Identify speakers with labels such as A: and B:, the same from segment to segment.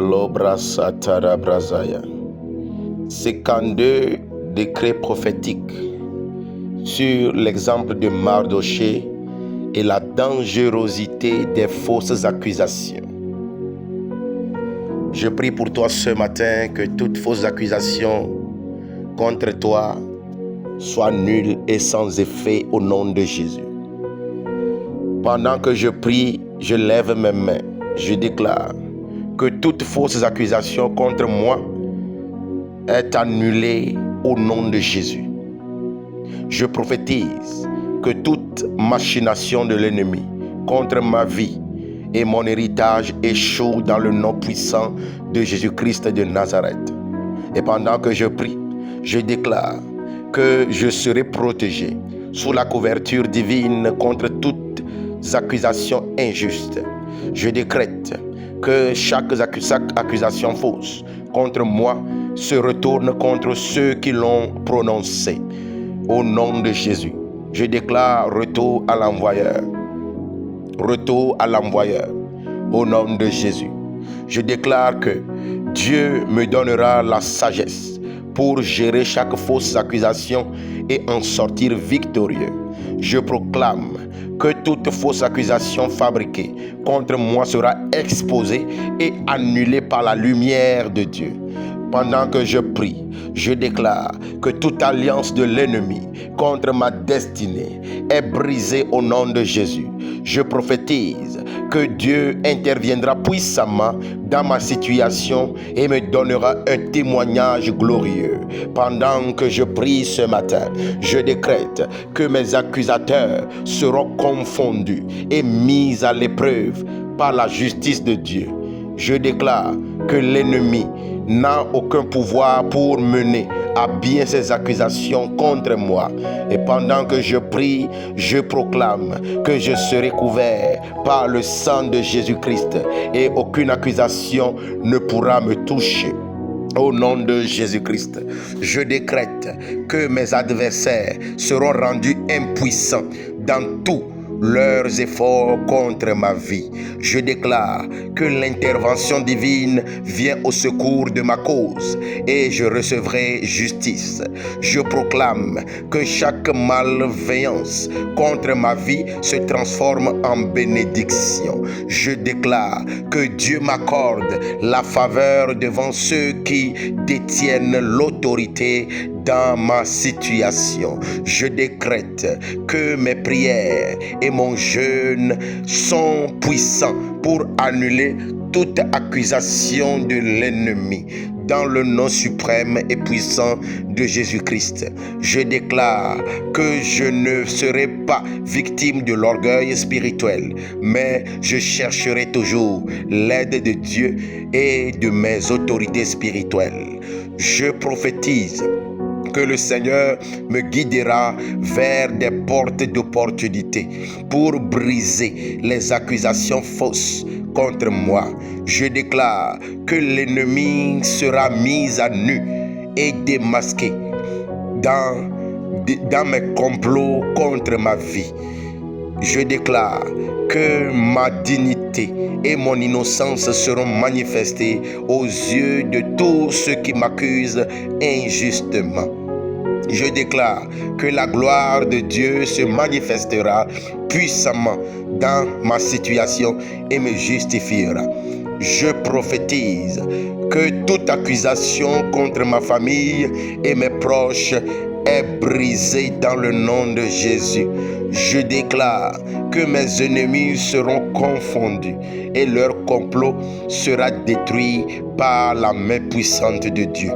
A: Lobrasatara Brazaya. 52 décrets prophétiques sur l'exemple de Mardoché et la dangerosité des fausses accusations. Je prie pour toi ce matin que toute fausse accusation contre toi soit nulle et sans effet au nom de Jésus. Pendant que je prie, je lève mes mains. Je déclare que toute fausse accusation contre moi est annulée au nom de Jésus. Je prophétise que toute machination de l'ennemi contre ma vie et mon héritage échoue dans le nom puissant de Jésus-Christ de Nazareth. Et pendant que je prie, je déclare que je serai protégé sous la couverture divine contre toutes accusations injustes. Je décrète que chaque accusation fausse contre moi se retourne contre ceux qui l'ont prononcée. Au nom de Jésus, je déclare retour à l'envoyeur. Retour à l'envoyeur. Au nom de Jésus, je déclare que Dieu me donnera la sagesse pour gérer chaque fausse accusation et en sortir victorieux. Je proclame que toute fausse accusation fabriquée contre moi sera exposée et annulée par la lumière de Dieu. Pendant que je prie, je déclare que toute alliance de l'ennemi contre ma destinée est brisée au nom de Jésus. Je prophétise que Dieu interviendra puissamment dans ma situation et me donnera un témoignage glorieux. Pendant que je prie ce matin, je décrète que mes accusateurs seront confondus et mis à l'épreuve par la justice de Dieu. Je déclare que l'ennemi n'a aucun pouvoir pour mener à bien ses accusations contre moi. Et pendant que je prie, je proclame que je serai couvert par le sang de Jésus-Christ et aucune accusation ne pourra me toucher. Au nom de Jésus-Christ, je décrète que mes adversaires seront rendus impuissants dans tout leurs efforts contre ma vie. Je déclare que l'intervention divine vient au secours de ma cause et je recevrai justice. Je proclame que chaque malveillance contre ma vie se transforme en bénédiction. Je déclare que Dieu m'accorde la faveur devant ceux qui détiennent l'autorité dans ma situation. Je décrète que mes prières et mon jeûne sont puissants pour annuler toute accusation de l'ennemi. Dans le nom suprême et puissant de Jésus-Christ, je déclare que je ne serai pas victime de l'orgueil spirituel, mais je chercherai toujours l'aide de Dieu et de mes autorités spirituelles. Je prophétise que le Seigneur me guidera vers des portes d'opportunité pour briser les accusations fausses contre moi. Je déclare que l'ennemi sera mis à nu et démasqué dans mes complots contre ma vie. Je déclare que ma dignité et mon innocence seront manifestées aux yeux de tous ceux qui m'accusent injustement. Je déclare que la gloire de Dieu se manifestera puissamment dans ma situation et me justifiera. Je prophétise que toute accusation contre ma famille et mes proches est brisée dans le nom de Jésus. Je déclare que mes ennemis seront confondus et leur complot sera détruit par la main puissante de Dieu.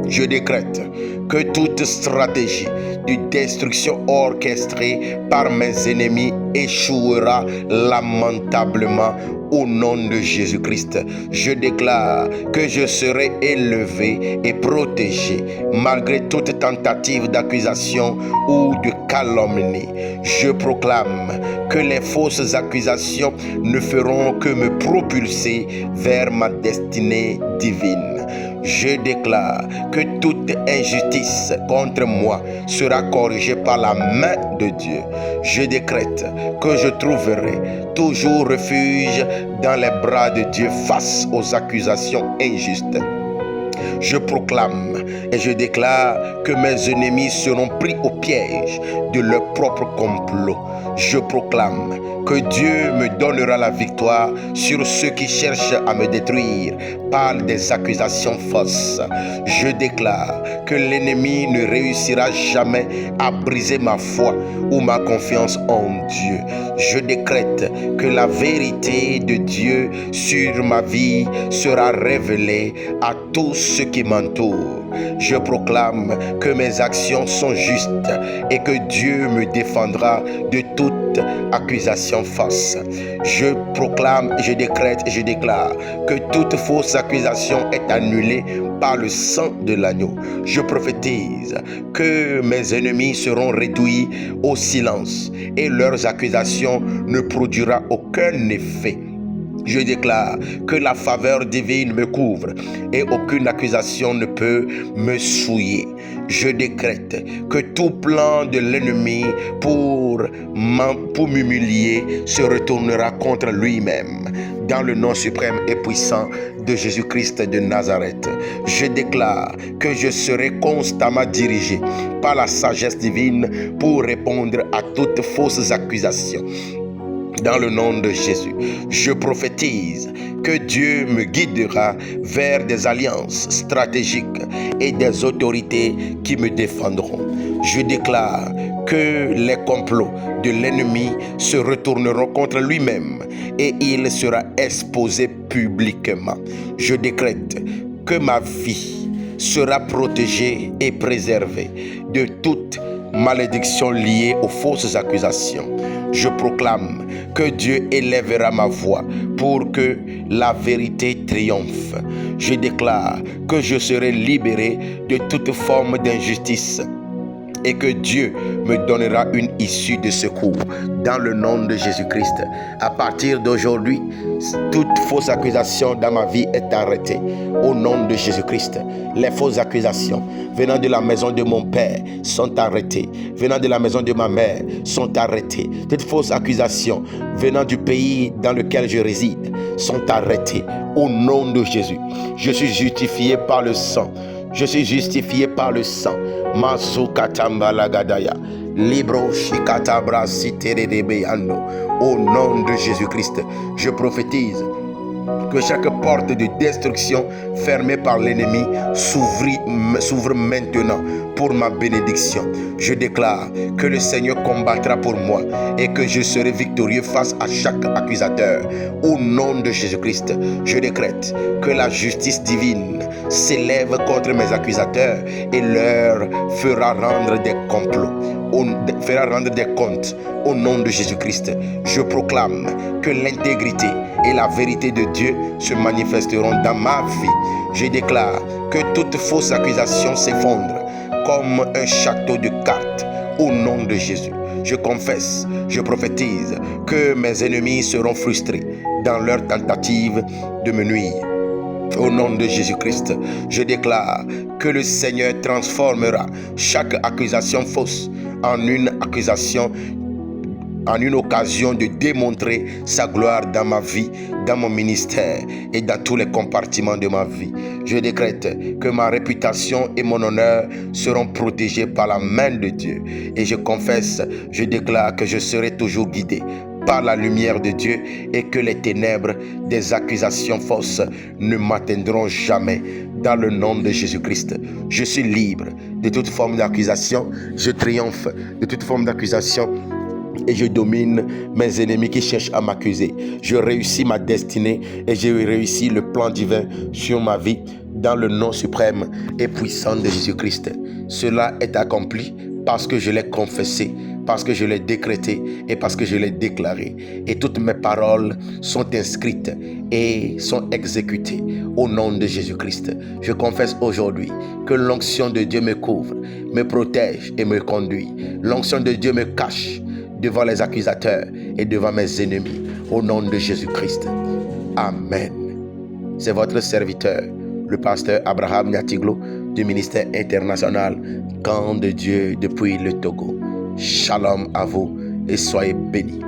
A: Je décrète que toute stratégie de destruction orchestrée par mes ennemis échouera lamentablement au nom de Jésus-Christ. Je déclare que je serai élevé et protégé malgré toute tentative d'accusation ou de calomnie. Je proclame que les fausses accusations ne feront que me propulser vers ma destinée divine. Je déclare que toute injustice contre moi sera corrigée par la main de Dieu. Je décrète que je trouverai toujours refuge dans les bras de Dieu face aux accusations injustes. Je proclame et je déclare que mes ennemis seront pris au piège de leur propre complot. Je proclame que Dieu me donnera la victoire sur ceux qui cherchent à me détruire par des accusations fausses. Je déclare que l'ennemi ne réussira jamais à briser ma foi ou ma confiance en Dieu. Je décrète que la vérité de Dieu sur ma vie sera révélée à tous ceux qui m'entourent. Je proclame que mes actions sont justes et que Dieu me défendra de toute accusation fausse. Je proclame, je décrète et je déclare que toute fausse accusation est annulée par le sang de l'agneau. Je prophétise que mes ennemis seront réduits au silence et leurs accusations ne produira aucun effet. Je déclare que la faveur divine me couvre et aucune accusation ne peut me souiller. Je décrète que tout plan de l'ennemi pour m'humilier se retournera contre lui-même. Dans le nom suprême et puissant de Jésus-Christ de Nazareth, je déclare que je serai constamment dirigé par la sagesse divine pour répondre à toutes fausses accusations. Dans le nom de Jésus, je prophétise que Dieu me guidera vers des alliances stratégiques et des autorités qui me défendront. Je déclare que les complots de l'ennemi se retourneront contre lui-même et il sera exposé publiquement. Je décrète que ma vie sera protégée et préservée de toute malédiction liée aux fausses accusations. Je proclame que Dieu élèvera ma voix pour que la vérité triomphe. Je déclare que je serai libéré de toute forme d'injustice et que Dieu me donnera une issue de secours dans le nom de Jésus-Christ. À partir d'aujourd'hui, toute fausse accusation dans ma vie est arrêtée au nom de Jésus-Christ. Les fausses accusations venant de la maison de mon père sont arrêtées, venant de la maison de ma mère sont arrêtées. Toutes fausses accusations venant du pays dans lequel je réside sont arrêtées au nom de Jésus. Je suis justifié par le sang. Je suis justifié par le sang. Mazukatambalagadaya. Libro shikatabra siterebeando. Au nom de Jésus-Christ, je prophétise que chaque porte de destruction fermée par l'ennemi s'ouvre maintenant pour ma bénédiction. Je déclare que le Seigneur combattra pour moi et que je serai victorieux face à chaque accusateur. Au nom de Jésus-Christ, je décrète que la justice divine s'élève contre mes accusateurs et leur fera rendre des complots. Fera rendre des comptes au nom de Jésus-Christ. Je proclame que l'intégrité et la vérité de Dieu se manifesteront dans ma vie. Je déclare que toute fausse accusation s'effondre comme un château de cartes au nom de Jésus. Je confesse, je prophétise que mes ennemis seront frustrés dans leur tentative de me nuire. Au nom de Jésus-Christ, je déclare que le Seigneur transformera chaque accusation fausse en une occasion de démontrer sa gloire dans ma vie, dans mon ministère et dans tous les compartiments de ma vie. Je décrète que ma réputation et mon honneur seront protégés par la main de Dieu. Et je confesse, je déclare que je serai toujours guidé par la lumière de Dieu et que les ténèbres des accusations fausses ne m'atteindront jamais. Dans le nom de Jésus-Christ, je suis libre de toute forme d'accusation. Je triomphe de toute forme d'accusation et je domine mes ennemis qui cherchent à m'accuser. Je réussis ma destinée et je réussis le plan divin sur ma vie dans le nom suprême et puissant de Jésus-Christ. Cela est accompli parce que je l'ai confessé, parce que je l'ai décrété et parce que je l'ai déclaré. Et toutes mes paroles sont inscrites et sont exécutées au nom de Jésus-Christ. Je confesse aujourd'hui que l'onction de Dieu me couvre, me protège et me conduit. L'onction de Dieu me cache devant les accusateurs et devant mes ennemis. Au nom de Jésus-Christ. Amen. C'est votre serviteur, le pasteur Abraham Nyatiglo du ministère international Camp de Dieu depuis le Togo. Shalom à vous et soyez bénis.